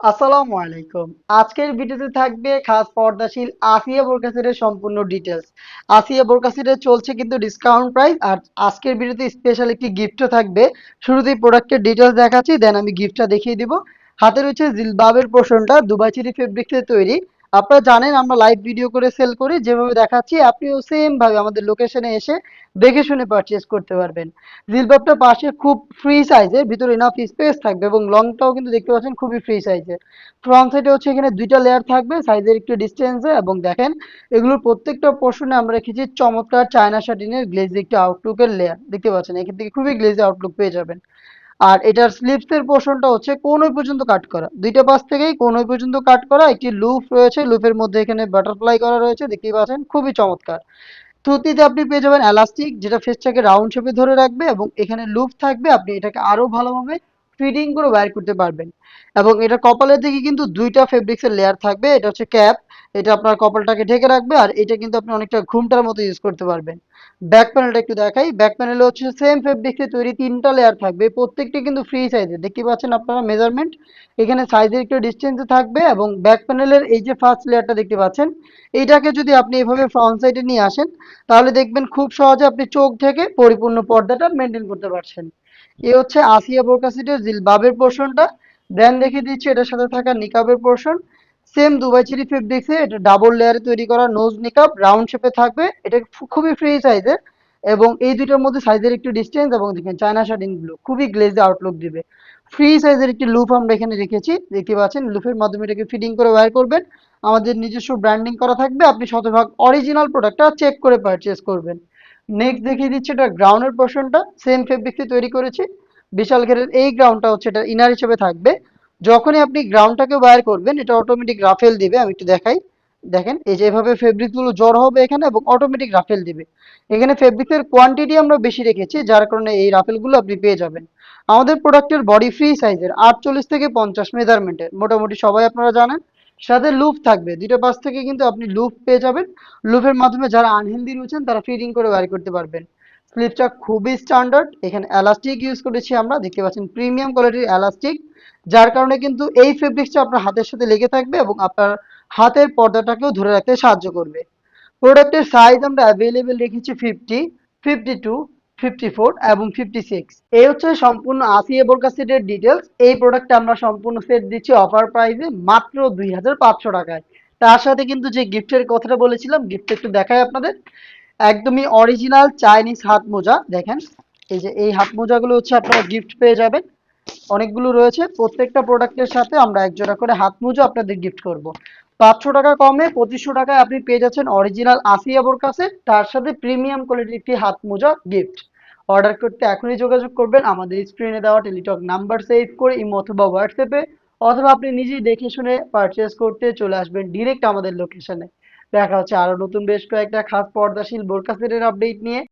আসসালামু আলাইকুম। আজকের ভিডিওতে থাকবে খাস পর্দাশীল আসিয়া বোরকা সেটের সম্পূর্ণ ডিটেলস। আসিয়া বোরকা সেটের চলছে কিন্তু ডিসকাউন্ট প্রাইস, আর আজকের ভিডিওতে স্পেশাল একটি গিফটও থাকবে। শুরুতেই প্রোডাক্টের ডিটেলস দেখাচ্ছি, দেন আমি গিফটটা দেখিয়ে দিব। হাতে রয়েছে জিলবাবের পোর্শনটা দুবাই চেরি ফেব্রিক্সে তৈরি। আপনারা জানেন আমরা লাইভ ভিডিও করে সেল করি, যেভাবে দেখাচ্ছি আপনিও সেম ভাবে আমাদের লোকেশনে এসে দেখে শুনে পারচেজ করতে পারবেন। জিলবাবটা পাশে খুব ফ্রি সাইজের, ভিতরে ইনাফ স্পেস থাকবে এবং লংটাও কিন্তু দেখতে পাচ্ছেন খুবই ফ্রি সাইজের। ফ্রন্ট সাইডে হচ্ছে এখানে দুইটা লেয়ার থাকবে সাইজের একটু ডিস্টেন্সে, এবং দেখেন এগুলোর প্রত্যেকটা পোর্শনে আমরা রেখেছি চমৎকার চায়না শাটিনের গ্লেজি একটি আউটলুকের লেয়ার। দেখতে পাচ্ছেন এখান থেকে খুবই গ্লেজি আউটলুক পেয়ে যাবেন। আর এটার স্লিপসের পোর্শনটা হচ্ছে কোনই পর্যন্ত কাট করা, দুইটা পাশ থেকেই কোনই পর্যন্ত কাট করা। একটি লুপ রয়েছে, লুপের মধ্যে এখানে বাটারফ্লাই করা রয়েছে, দেখতেই পাচ্ছেন খুবই চমৎকার। থুতিতে আপনি পেয়ে যাবেন এলাস্টিক, যেটা ফেসটাকে রাউন্ড শেপে ধরে রাখবে, এবং এখানে লুপ থাকবে, আপনি এটাকে আরো ভালোভাবে ফিটিং করে বাইর করতে পারবেন। এবং এটা কপালের দিকে কিন্তু দুইটা ফেব্রিক্সের লেয়ার থাকবে, এটা হচ্ছে ক্যাপ, এটা আপনার কপালটাকে ঢেকে রাখবে, আর এটা কিন্তু আপনি অনেকটা ঘুমটার মতো ইউজ করতে পারবেন। ব্যাক প্যানেলটা একটু দেখাই, ব্যাক প্যানেলে হচ্ছে সেম ফেব্রিক্সে তৈরি তিনটা লেয়ার থাকবে, প্রত্যেকটি কিন্তু ফ্রি সাইজের, দেখতে পাচ্ছেন আপনারা মেজারমেন্ট এখানে সাইজের একটু ডিস্টেন্সে থাকবে। এবং ব্যাক প্যানেলের এই যে ফার্স্ট লেয়ারটা দেখতে পাচ্ছেন, এইটাকে যদি আপনি এভাবে ফ্রন্ট সাইডে নিয়ে আসেন, তাহলে দেখবেন খুব সহজে আপনি চোখ থেকে পরিপূর্ণ পর্দাটা মেনটেন করতে পারছেন। এ হচ্ছে আসিয়া বোরকা সেটের জিলবাবের পোর্শনটা। দেন দেখিয়ে দিচ্ছি এটার সাথে থাকা নিকাবের পোর্শন। সেম দুবাই চেরি ফেব্রিক্সে এটা ডাবল লেয়ারে তৈরি করা নোজ নিকাব, রাউন্ড শেপে থাকবে, এটা খুবই ফ্রি সাইজের। এবং এই দুইটার মধ্যে সাইজের একটু ডিস্টেন্স, এবং দেখেন চায়না শাটিন ব্লু, খুবই গ্লেজি আউটলুক দিবে। ফ্রি সাইজের একটি লুপ আমরা এখানে রেখেছি, দেখতে পাচ্ছেন লুপের মাধ্যমে এটাকে ফিটিং করে ওয়্যার করবেন। আমাদের নিজস্ব ব্র্যান্ডিং করা থাকবে, আপনি শতভাগ অরিজিনাল প্রোডাক্টটা চেক করে পারচেজ করবেন। নেক্সট দেখিয়ে দিচ্ছি এটা গ্রাউন্ডের পোর্শনটা, সেম ফেব্রিক্সে তৈরি করেছি। বিশাল ঘেরের এই গ্রাউন্ডটা হচ্ছে এটা ইনার হিসেবে থাকবে। যখনই আপনি গ্রাউন্ডটাকে ওয়্যার করবেন, এটা অটোমেটিক রাফেল দিবে, আমি একটু দেখাই। দেখেন এই যে এভাবে ফেব্রিকগুলো জড়ো হবে এখানে, এবং অটোমেটিক রাফেল দিবে। এখানে ফেব্রিকের কোয়ান্টিটি আমরা বেশি রেখেছি, যার কারণে এই রাফেলগুলো আপনি পেয়ে যাবেন। আমাদের প্রোডাক্টের বডি ফ্রি সাইজের 48 থেকে 50 মেজারমেন্টের, মোটামুটি সবাই আপনারা জানেন। সাথে লুপ থাকবে, দুইটা পাশ থেকে কিন্তু আপনি লুপ পেয়ে যাবেন। লুপের মাধ্যমে যারা আনহেলদি রয়েছেন তারা ফিটিং করে বাড়ি করতে পারবেন। স্লিপটা খুবই স্ট্যান্ডার্ড, এখানে এলাস্টিক ইউজ করেছি আমরা, দেখতে পাচ্ছেন প্রিমিয়াম কোয়ালিটির এলাস্টিক, যার কারণে কিন্তু এই ফেব্রিক্সটা আপনার হাতের সাথে লেগে থাকবে এবং আপনার হাতের পর্দাটাকেও ধরে রাখতে সাহায্য করবে। প্রোডাক্টের সাইজ আমরা অ্যাভেলেবেল রেখেছি 50, 52, 54 এবং 56। এই হচ্ছে সম্পূর্ণ আসিয়া বোরকা সেটের ডিটেলস। এই প্রোডাক্টটা আমরা সম্পূর্ণ সেট দিচ্ছি অফার প্রাইসে মাত্র 2500 টাকায়। তার সাথে কিন্তু যে গিফটের কথাটা বলেছিলাম, গিফট একটু দেখাই আপনাদের। একদমই অরিজিনাল চাইনিজ হাত মোজা, দেখেন এই যে এই হাত মোজাগুলো হচ্ছে আপনারা গিফট পেয়ে যাবেন। অনেকগুলো রয়েছে, প্রত্যেকটা প্রোডাক্টের সাথে আমরা এক জোড়া করে হাত মোজা আপনাদের গিফট করব। 500 টাকা কমে 2500 টাকায় আপনি পেয়ে যাচ্ছেন অরিজিনাল আসিয়া বোরকা সেট, তার সাথে প্রিমিয়াম কোয়ালিটির একটি হাত মোজা গিফট। অর্ডার করতে এখনই যোগাযোগ করবেন আমাদের স্ক্রিনে দেওয়া টেলিটক নাম্বার সেভ করে ইমো অথবা হোয়াটসঅ্যাপে, অথবা আপনি নিজেই দেখে শুনে পারচেস করতে চলে আসবেন ডিরেক্ট আমাদের লোকেশনে। দেখা হচ্ছে আরো নতুন বেশ কয়েকটা খাস পর্দাশীল বোরকা সেটের আপডেট নিয়ে।